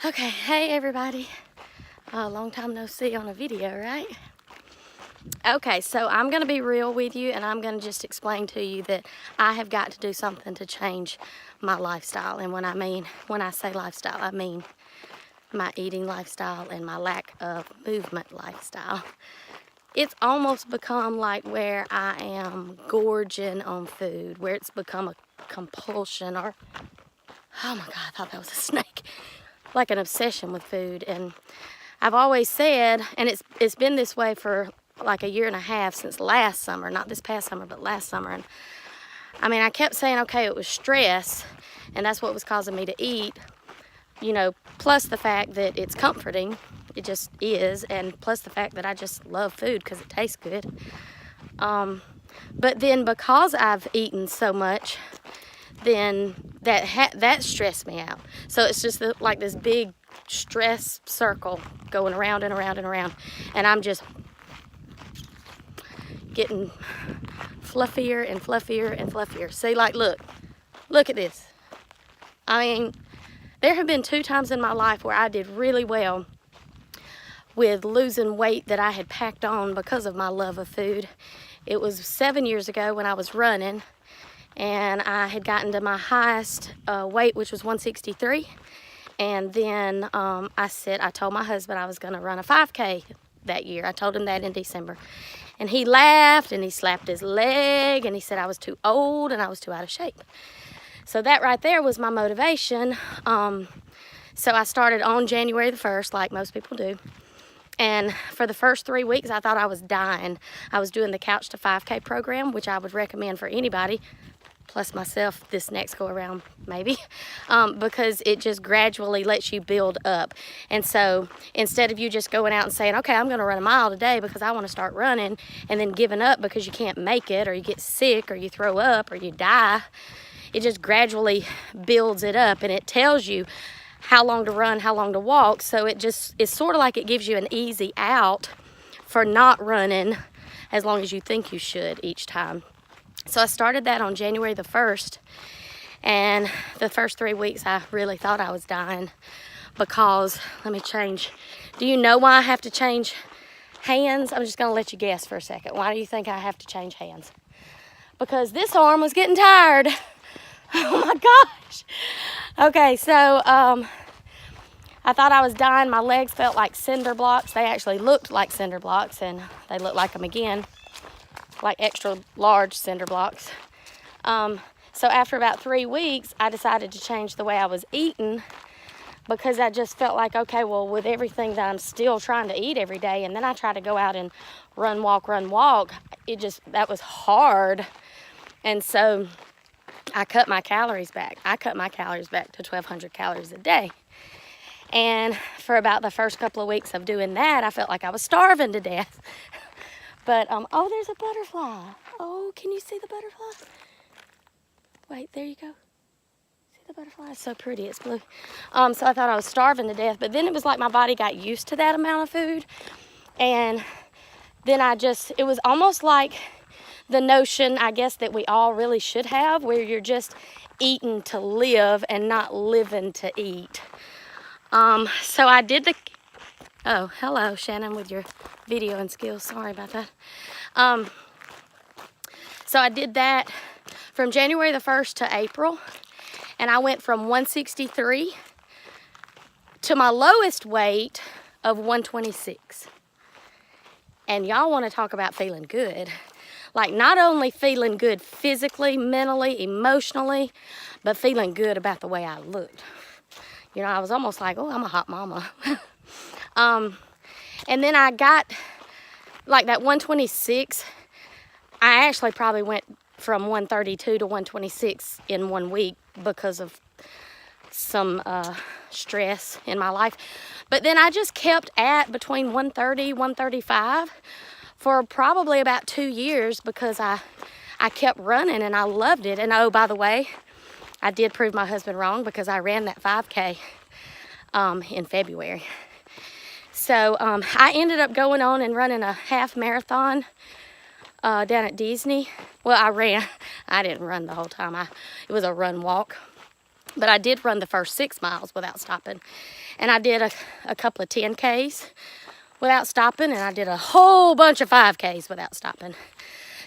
Okay, hey everybody. Long time no see on a video, right? Okay, so I'm going to be real with you and I'm going to just explain to you that I have got to do something to change my lifestyle. And when I say lifestyle, I mean my eating lifestyle and my lack of movement lifestyle. It's almost become like where I am gorging on food, where it's become a compulsion or, oh my God, I thought that was a snake, like an obsession with food. And I've always said, and it's been this way for like a year and a half since last summer, not this past summer, but last summer. And I kept saying, okay, it was stress, and that's what was causing me to eat, plus the fact that it's comforting, it just is, and plus the fact that I just love food because it tastes good. But then because I've eaten so much, then that stressed me out. So it's just like this big stress circle going around and around and around, and I'm just getting fluffier and fluffier and fluffier. See, like, look at this. There have been 2 times in my life where I did really well with losing weight that I had packed on because of my love of food. It was 7 years ago when I was running, and I had gotten to my highest weight, which was 163. And then I told my husband I was going to run a 5K that year. I told him that in December. And he laughed and he slapped his leg and he said I was too old and I was too out of shape. So that right there was my motivation. So I started on January the 1st, like most people do. And for the first 3 weeks, I thought I was dying. I was doing the Couch to 5K program, which I would recommend for anybody, plus myself this next go around maybe, because it just gradually lets you build up. And so instead of you just going out and saying, okay, I'm going to run a mile today because I want to start running, and then giving up because you can't make it or you get sick or you throw up or you die, it just gradually builds it up, and it tells you how long to run, how long to walk. So it's sort of like it gives you an easy out for not running as long as you think you should each time. So I started that on January the 1st, and the first 3 weeks I really thought I was dying because, let me change. Do you know why I have to change hands? I'm just going to let you guess for a second. Why do you think I have to change hands? Because this arm was getting tired. Oh my gosh. Okay, so I thought I was dying. My legs felt like cinder blocks. They actually looked like cinder blocks, and they look like them again, like extra large cinder blocks. So after about 3 weeks, I decided to change the way I was eating because I just felt like, okay, well, with everything that I'm still trying to eat every day, and then I try to go out and run, walk, that was hard. And so I cut my calories back. I cut my calories back to 1,200 calories a day. And for about the first couple of weeks of doing that, I felt like I was starving to death. But, oh, there's a butterfly. Oh, can you see the butterfly? Wait, there you go. See the butterfly? It's so pretty. It's blue. So I thought I was starving to death. But then it was like my body got used to that amount of food. And then it was almost like the notion, I guess, that we all really should have, where you're just eating to live and not living to eat. So I did oh, hello, Shannon, with your videoing skills. Sorry about that. So I did that from January the 1st to April, and I went from 163 to my lowest weight of 126. And y'all want to talk about feeling good. Like, not only feeling good physically, mentally, emotionally, but feeling good about the way I looked. I was almost like, oh, I'm a hot mama. And then I got, like, that 126. I actually probably went from 132 to 126 in 1 week because of some stress in my life. But then I just kept at between 130, 135 for probably about 2 years because I kept running and I loved it. And oh, by the way, I did prove my husband wrong because I ran that 5K in February. So I ended up going on and running a half marathon down at Disney. Well, I didn't run the whole time. It was a run walk. But I did run the first 6 miles without stopping. And I did a couple of 10Ks without stopping, and I did a whole bunch of 5Ks without stopping.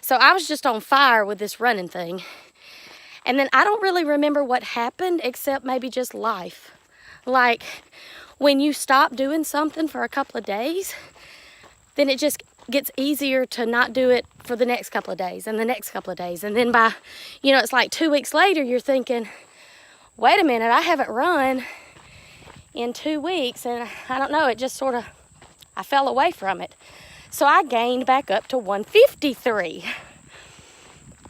So I was just on fire with this running thing. And then I don't really remember what happened except maybe just life. Like when you stop doing something for a couple of days, then it just gets easier to not do it for the next couple of days and the next couple of days. And then by, it's like 2 weeks later, you're thinking, wait a minute, I haven't run in 2 weeks. And I don't know, it just sort of, I fell away from it. So I gained back up to 153.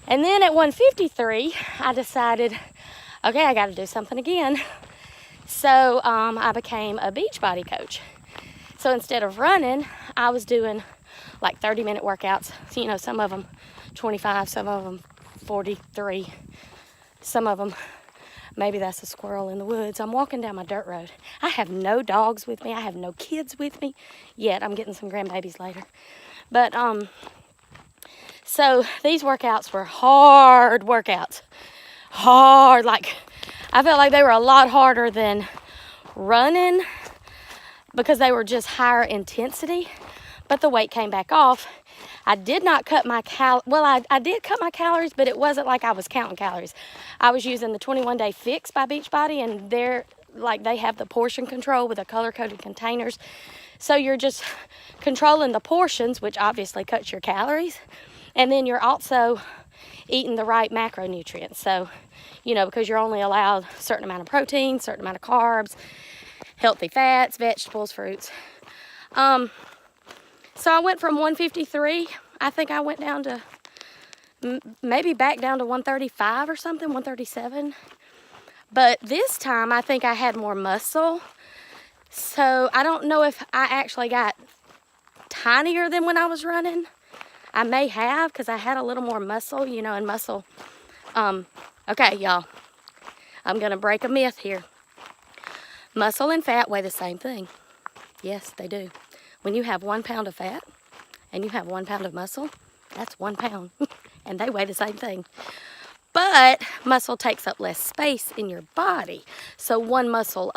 And then at 153, I decided, okay, I got to do something again. So I became a Beachbody coach. So instead of running, I was doing like 30-minute workouts. Some of them 25, some of them 43, some of them, maybe that's a squirrel in the woods. I'm walking down my dirt road. I have no dogs with me. I have no kids with me yet. I'm getting some grandbabies later. But so these workouts were hard workouts. Hard, like I felt like they were a lot harder than running because they were just higher intensity, but the weight came back off. I did not cut my I did cut my calories, but it wasn't like I was counting calories. I was using the 21-day fix by Beachbody, and they have the portion control with the color-coded containers. So you're just controlling the portions, which obviously cuts your calories, and then you're also eating the right macronutrients. So, because you're only allowed a certain amount of protein, certain amount of carbs, healthy fats, vegetables, fruits. So I went from 153, I think I went down to, maybe back down to 135 or something, 137. But this time I think I had more muscle. So I don't know if I actually got tinier than when I was running. I may have, because I had a little more muscle, and muscle. Okay, y'all, I'm going to break a myth here. Muscle and fat weigh the same thing. Yes, they do. When you have 1 pound of fat and you have 1 pound of muscle, that's 1 pound. And they weigh the same thing. But muscle takes up less space in your body. So 1 pound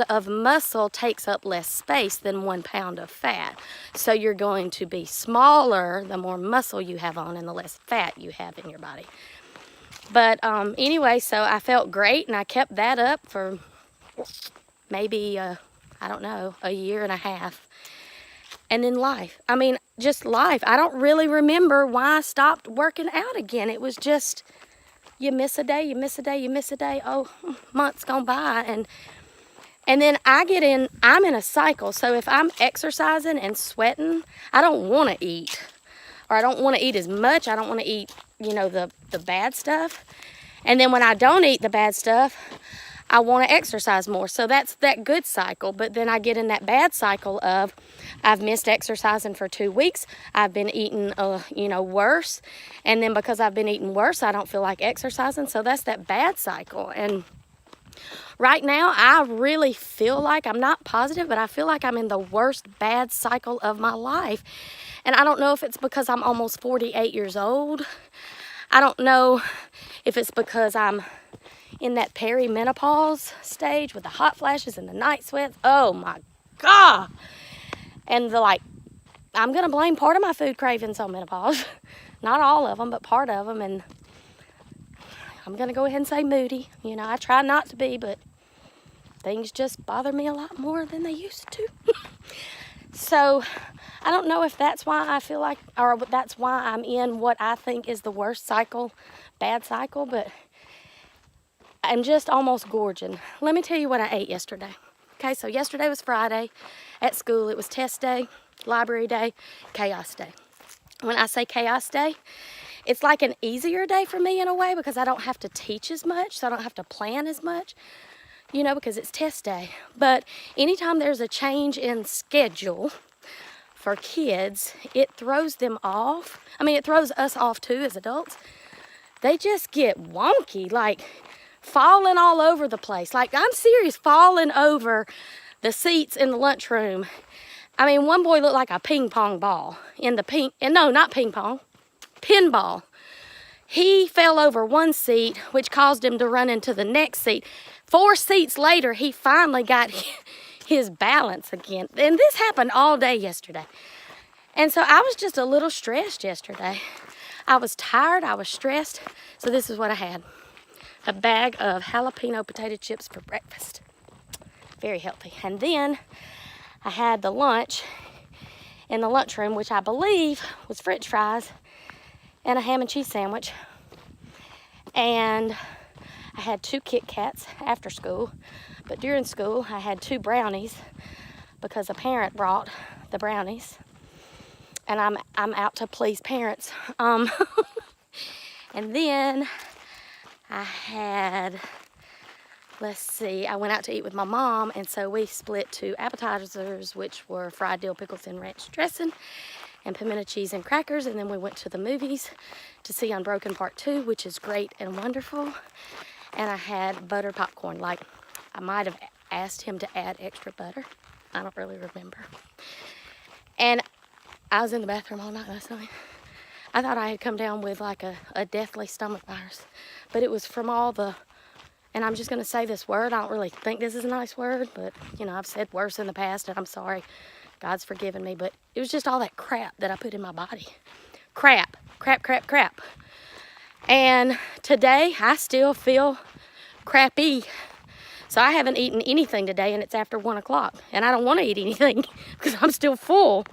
of muscle takes up less space than 1 pound of fat. So you're going to be smaller the more muscle you have on and the less fat you have in your body. But anyway, so I felt great, and I kept that up for maybe, a year and a half. And then just life. I don't really remember why I stopped working out again. It was just, you miss a day, you miss a day, you miss a day. Oh, months gone by. And then I'm in a cycle. So if I'm exercising and sweating, I don't want to eat. Or I don't want to eat as much. I don't want to eat, the bad stuff. And then when I don't eat the bad stuff, I want to exercise more. So that's that good cycle. But then I get in that bad cycle of I've missed exercising for 2 weeks. I've been eating, worse. And then because I've been eating worse, I don't feel like exercising. So that's that bad cycle. And right now, I really feel like, I'm not positive, but I feel like I'm in the worst bad cycle of my life. And I don't know if it's because I'm almost 48 years old. I don't know if it's because I'm in that perimenopause stage with the hot flashes and the night sweats. Oh my God. And I'm going to blame part of my food cravings on menopause. Not all of them, but part of them. And I'm going to go ahead and say moody. I try not to be, but things just bother me a lot more than they used to. So I don't know if that's why I feel like, or that's why I'm in what I think is the worst cycle, bad cycle, but I'm just almost gorging. Let me tell you what I ate yesterday. Okay, so yesterday was Friday at school. It was test day, library day, chaos day. When I say chaos day, it's like an easier day for me in a way because I don't have to teach as much, so I don't have to plan as much, because it's test day. But anytime there's a change in schedule for kids, it throws them off. It throws us off too as adults. They just get wonky, like falling all over the place. Like, I'm serious, falling over the seats in the lunchroom. One boy looked like a ping pong ball in the not ping pong, pinball. He fell over one seat, which caused him to run into the next seat. 4 seats later, he finally got his balance again. And this happened all day yesterday. And so I was just a little stressed yesterday. I was tired, I was stressed. So this is what I had. A bag of jalapeno potato chips for breakfast. Very healthy. And then I had the lunch in the lunchroom, which I believe was French fries and a ham and cheese sandwich. And I had 2 Kit Kats after school. But during school, I had 2 brownies because a parent brought the brownies. And I'm out to please parents. And then I had, let's see, I went out to eat with my mom, and so we split 2 appetizers, which were fried dill pickles and ranch dressing, and pimento cheese and crackers, and then we went to the movies to see Unbroken Part 2, which is great and wonderful. And I had butter popcorn. Like, I might have asked him to add extra butter. I don't really remember. And I was in the bathroom all night last night. I thought I had come down with like a deathly stomach virus, but it was from all the, and I'm just going to say this word. I don't really think this is a nice word, but you know, I've said worse in the past, and I'm sorry. God's forgiven me, but it was just all that crap that I put in my body. Crap. And today I still feel crappy. So I haven't eaten anything today, and it's after 1 o'clock, and I don't want to eat anything because I'm still full.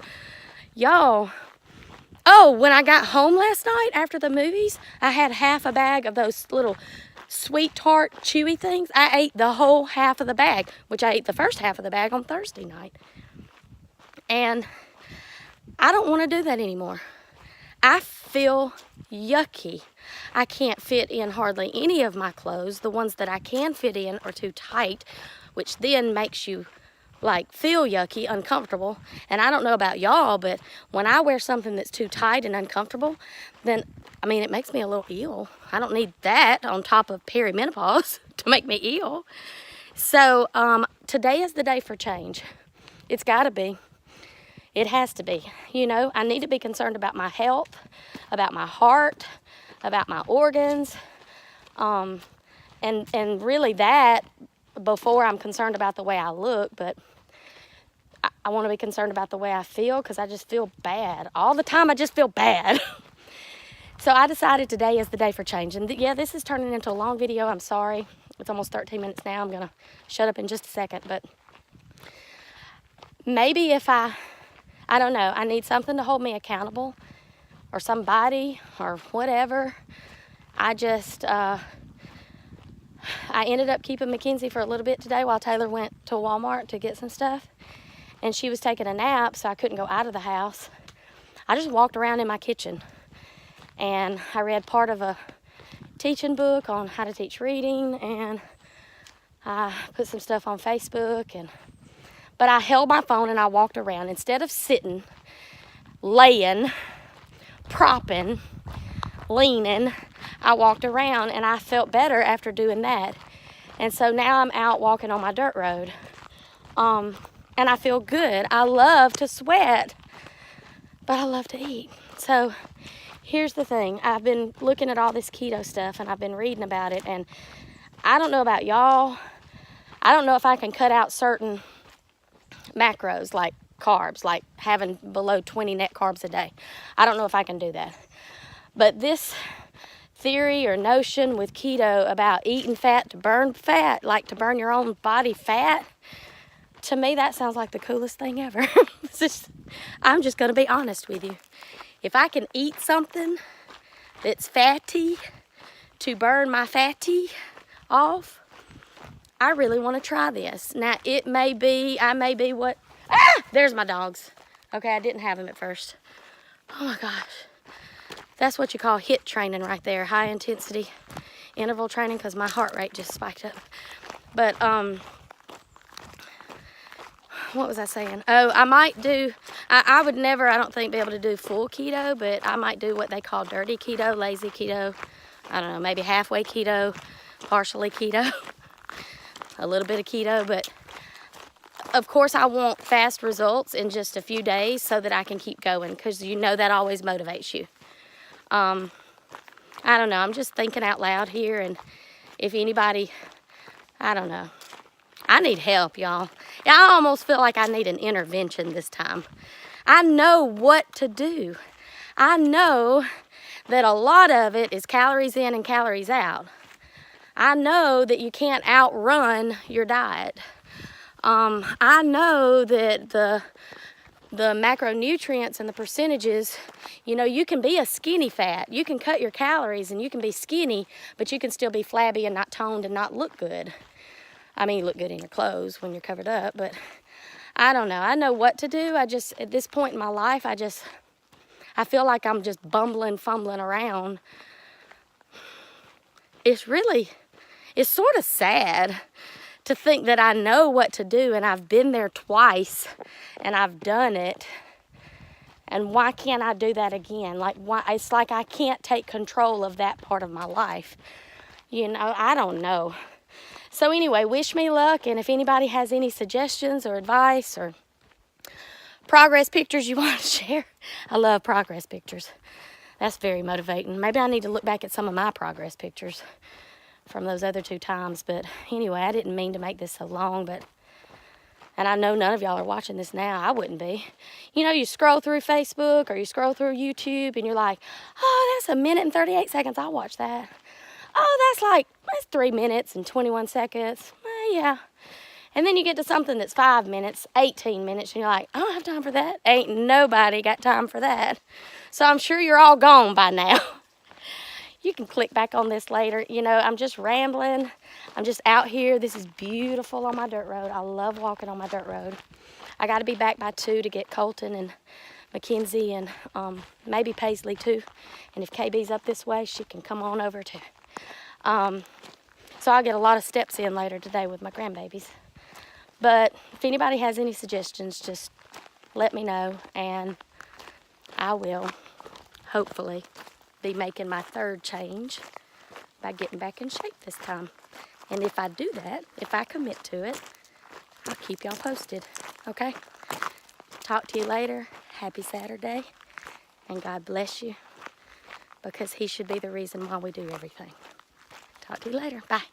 Y'all, oh, when I got home last night after the movies, I had half a bag of those little sweet tart chewy things. I ate the whole half of the bag, which I ate the first half of the bag on Thursday night. And I don't want to do that anymore. I feel yucky. I can't fit in hardly any of my clothes. The ones that I can fit in are too tight, which then makes you like feel yucky, uncomfortable. And I don't know about y'all, but when I wear something that's too tight and uncomfortable, then, I mean, it makes me a little ill. I don't need that on top of perimenopause to make me ill. So today is the day for change. It's got to be. It has to be. You know, I need to be concerned about my health, about my heart, about my organs, and really that before I'm concerned about the way I look. But I want to be concerned about the way I feel, because I just feel bad. All the time I just feel bad. So I decided today is the day for change. And yeah, this is turning into a long video. I'm sorry. It's almost 13 minutes now. I'm going to shut up in just a second. But maybe if I don't know, I need something to hold me accountable, or somebody, or whatever. I ended up keeping Mackenzie for a little bit today while Taylor went to Walmart to get some stuff. And she was taking a nap, so I couldn't go out of the house. I just walked around in my kitchen, and I read part of a teaching book on how to teach reading, and I put some stuff on Facebook, but I held my phone and I walked around. Instead of sitting, laying, propping, leaning, I walked around, and I felt better after doing that. And so now I'm out walking on my dirt road. And I feel good. I love to sweat, but I love to eat. So here's the thing. I've been looking at all this keto stuff, and I've been reading about it, and I don't know about y'all. I don't know if I can cut out certain macros, like carbs, like having below 20 net carbs a day. I don't know if I can do that. But this theory or notion with keto about eating fat to burn fat, like to burn your own body fat, to me that sounds like the coolest thing ever. I'm just going to be honest with you. If I can eat something that's fatty to burn my fatty off, I really want to try this. Now, I may be what... There's my dogs. Okay, I didn't have them at first. Oh my gosh. That's what you call HIIT training right there. High intensity interval training, because my heart rate just spiked up. But, what was I saying? Oh, I might do... I would never, I don't think, be able to do full keto, but I might do what they call dirty keto, lazy keto. I don't know, maybe halfway keto, partially keto. A little bit of keto, but of course I want fast results in just a few days so that I can keep going, because you know that always motivates you. I don't know. I'm just thinking out loud here, and if anybody, I don't know. I need help, y'all. I almost feel like I need an intervention this time. I know what to do. I know that a lot of it is calories in and calories out. I know that you can't outrun your diet. I know that the macronutrients and the percentages, you know, you can be a skinny fat. You can cut your calories and you can be skinny, but you can still be flabby and not toned and not look good. I mean, you look good in your clothes when you're covered up, but I don't know. I know what to do. I just, at this point in my life, I feel like I'm just bumbling, fumbling around. It's sort of sad to think that I know what to do and I've been there twice and I've done it. And why can't I do that again? Like, why? It's like I can't take control of that part of my life. You know, I don't know. So anyway, wish me luck, and if anybody has any suggestions or advice or progress pictures you want to share, I love progress pictures. That's very motivating. Maybe I need to look back at some of my progress pictures from those other 2 times. But anyway, I didn't mean to make this so long, and I know none of y'all are watching this now. I wouldn't be. You know, you scroll through Facebook or you scroll through YouTube and you're like, oh, that's 1 minute and 38 seconds. I'll watch that. Oh, that's 3 minutes and 21 seconds. Yeah. And then you get to something that's 5 minutes, 18 minutes, and you're like, I don't have time for that. Ain't nobody got time for that. So I'm sure you're all gone by now. You can click back on this later. You know, I'm just rambling. I'm just out here. This is beautiful on my dirt road. I love walking on my dirt road. I got to be back by 2 to get Colton and Mackenzie and maybe Paisley too. And if KB's up this way, she can come on over too. So I'll get a lot of steps in later today with my grandbabies. But if anybody has any suggestions, just let me know, and I will hopefully be making my 3rd change by getting back in shape this time. And if I do that, if I commit to it, I'll keep y'all posted, okay? Talk to you later. Happy Saturday, and God bless you, because He should be the reason why we do everything. Talk to you later. Bye.